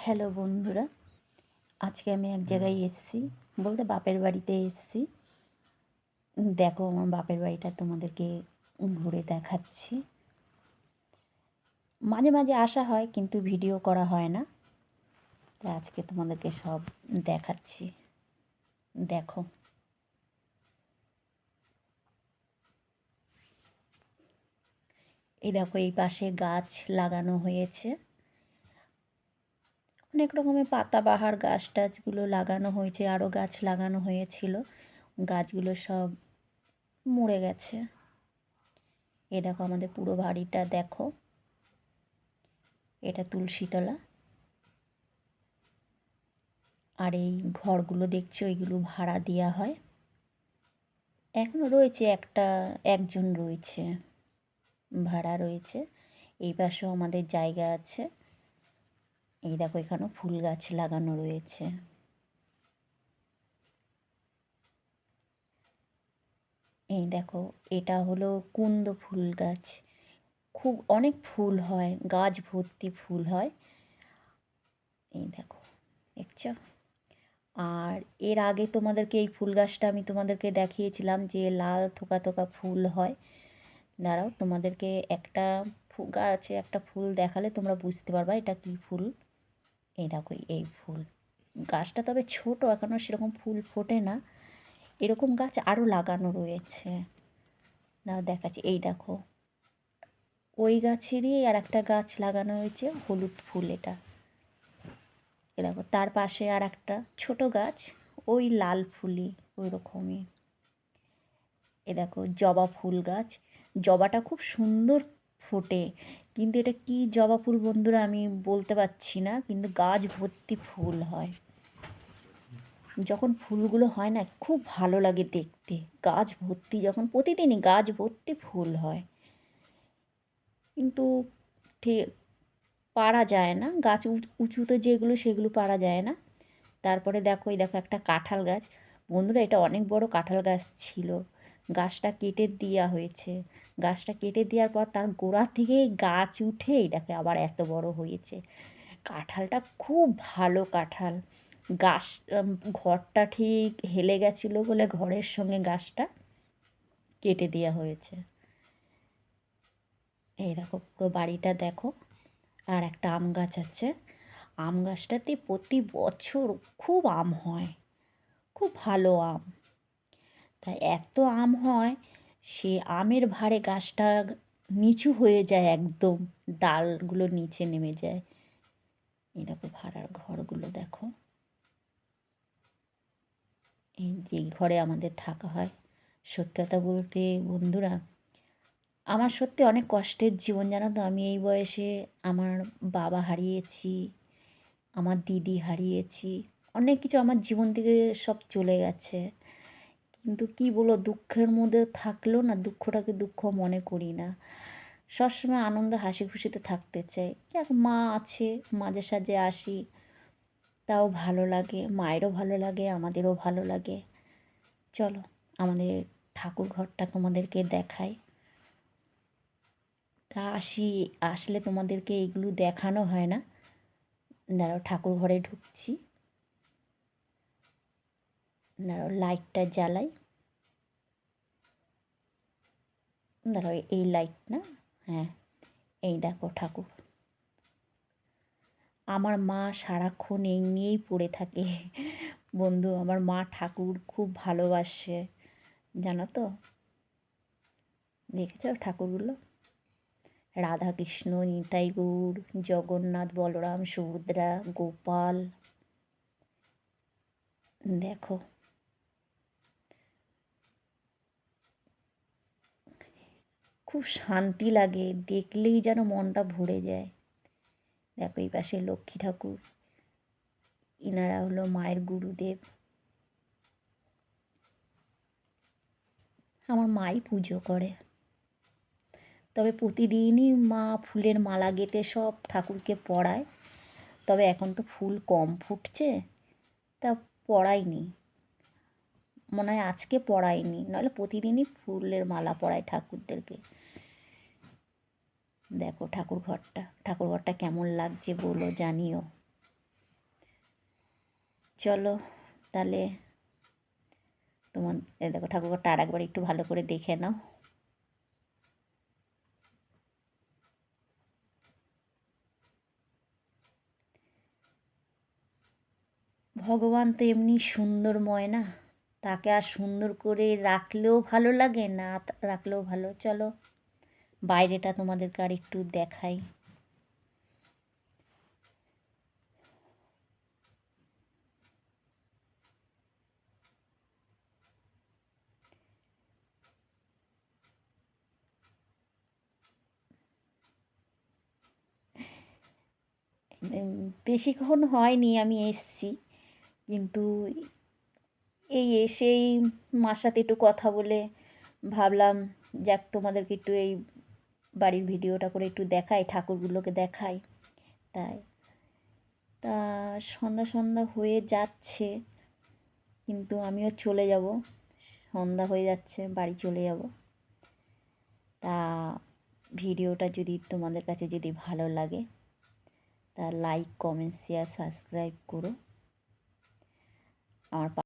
Hello বন্ধুরা, আজকে আমি এক জায়গায় এসেছি, বলতে বাপের বাড়িতে এসেছি। দেখো আমার বাপের বাড়িটা তোমাদেরকে ঘুরে দেখাচ্ছি। মাঝে মাঝে আসা হয় কিন্তু ভিডিও করা হয় না, তাই আজকে তোমাদেরকে সব দেখাচ্ছি। দেখো, দেখো এই পাশে গাছ লাগানো হয়েছে, অনেক রকমের পাতাবাহার গাছ টাছগুলো লাগানো হয়েছে, আরও গাছ লাগানো হয়েছিল, গাছগুলো সব মরে গেছে। দেখো আমাদের পুরো বাড়িটা দেখো, এটা তুলসীতলা। আর এই ঘরগুলো দেখছো, এইগুলো ভাড়া দেওয়া হয়। এখনও রয়েছে, একজন রয়েছে, ভাড়া রয়েছে। এই পাশেও আমাদের জায়গা আছে। এই দেখো এখানেও ফুল গাছ লাগানো রয়েছে। এই দেখো, এটা হলো কুন্দ ফুল গাছ, খুব অনেক ফুল হয়, গাছ ভর্তি ফুল হয়। এই দেখো, দেখছো? আর এর আগে তোমাদেরকে এই ফুল গাছটা আমি তোমাদেরকে দেখিয়েছিলাম, যে লাল থোকা থোকা ফুল হয়। দাঁড়াও, তোমাদেরকে একটা গাছে একটা ফুল দেখালে তোমরা বুঝতে পারবা এটা কী ফুল। এই দেখো এই ফুল গাছটা, তবে ছোট, এখনও সেরকম ফুল ফোটে না। এরকম গাছ আরও লাগানো রয়েছে, না দেখাচ্ছি। এই দেখো, ওই গাছেরই আর একটা গাছ লাগানো হয়েছে, হলুদ ফুল এটা। এ দেখো তার পাশে আর একটা ছোট গাছ, ওই লাল ফুলই ওই রকমই। এ দেখো জবা ফুল গাছ, জবাটা খুব সুন্দর ফোটে, কিন্তু এটা কি জবা ফুল বন্ধুরা আমি বলতে পারছি না, কিন্তু গাছ ভর্তি ফুল হয়। যখন ফুলগুলো হয় না, খুব ভালো লাগে দেখতে, গাছ ভর্তি, যখন প্রতিদিনই গাছ ভর্তি ফুল হয়। কিন্তু ঠিক পারা যায় না, গাছ উঁচুতে যেগুলো সেগুলো পারা যায় না। তারপরে দেখো, এই দেখো একটা কাঁঠাল গাছ। বন্ধুরা এটা অনেক বড় কাঁঠাল গাছ ছিল, গাছটা কেটে দেওয়া হয়েছে। গাছটা কেটে দেওয়ার পর তার গোড়া থেকেই গাছ উঠে এটাকে আবার এত বড় হয়েছে। কাঁঠালটা খুব ভালো কাঁঠাল। গাছ ঘরটা ঠিক হেলে গেছিলো বলে ঘরের সঙ্গে গাছটা কেটে দেওয়া হয়েছে। এই দেখো পুরো বাড়িটা দেখো। আর একটা আম গাছ আছে, আম গাছটাতে প্রতি বছর খুব আম হয়, খুব ভালো আম। তাই এত আম হয়, সে আমের ভারে গাছটা নিচু হয়ে যায়, একদম ডালগুলো নিচে নেমে যায়। এই দেখো ভাড়ার ঘরগুলো দেখো, এই যে ঘরে আমাদের থাকা হয়। সত্যি কথা বলতে বন্ধুরা, আমার সত্যি অনেক কষ্টের জীবন, জানো তো। আমি এই বয়সে আমার বাবা হারিয়েছি, আমার দিদি হারিয়েছি, অনেক কিছু আমার জীবন থেকে সব চলে গেছে। কিন্তু কি বলো, দুঃখের মধ্যে থাকলেও না দুঃখটাকে দুঃখ মনে করি না, সবসময় আনন্দ হাসি খুশিতে থাকতে চাই। যাক, মা আছে, মাঝে সাঝে আসি, তাও ভালো লাগে, মায়েরও ভালো লাগে, আমাদেরও ভালো লাগে। চলো আমাদের ঠাকুর ঘরটা তোমাদেরকে দেখাই। তা আসলে তোমাদেরকে এইগুলো দেখানো হয় না। দাঁড়াও ঠাকুর ঘরে ঢুকছি, দাঁড়াও লাইটটা জ্বালাই। দাঁড়াও এই লাইট না, হ্যাঁ, এই দেখো ঠাকুর। আমার মা সারাক্ষণ এই নিয়েই পড়ে থাকে বন্ধু। আমার মা ঠাকুর খুব ভালোবাসে, জানো তো। দেখেছ ঠাকুরগুলো, রাধা কৃষ্ণ, নিতাই গৌর, জগন্নাথ, বলরাম, সুভদ্রা, গোপাল। দেখো খুব শান্তি লাগে, দেখলেই যেন মনটা ভরে যায়। দেখো এই পাশে লক্ষ্মী ঠাকুর, ইনারা হলো মায়ের গুরুদেব। আমার মাই পুজো করে, তবে প্রতিদিনই মা ফুলের মালা গেঁথে সব ঠাকুরকে পরায়। তবে এখন তো ফুল কম ফুটছে, তা পরায়নি, মনে হয় আজকে পরায়নি, নাহলে প্রতিদিনই ফুলের মালা পরায় ঠাকুরদেরকে। দেখো ঠাকুর ঘরটা কেমন লাগছে বলো, জানিও। চলো তাহলে তোমার দেখো ঠাকুরঘরটা আর একবার একটু ভালো করে দেখে নাও। ভগবান তো এমনি সুন্দরময় না, তাকে আর সুন্দর করে রাখলেও ভালো লাগে, না রাখলেও ভালো। চলো বাইরেটা তোমাদেরকে আর একটু দেখাই। বেশিক্ষণ হয়নি আমি এসছি, কিন্তু এই এসেই মার সাথে একটু কথা বলে ভাবলাম যাক তোমাদেরকে একটু এই বাড়ির ভিডিওটা করে একটু দেখাই, ঠাকুরগুলোকে দেখাই। তাই তা সন্ধ্যা সন্ধ্যা হয়ে যাচ্ছে, কিন্তু আমিও চলে যাব, সন্ধ্যা হয়ে যাচ্ছে, বাড়ি চলে যাব। তা ভিডিওটা যদি তোমাদের কাছে যদি ভালো লাগে তা লাইক কমেন্ট শেয়ার সাবস্ক্রাইব করো। আমার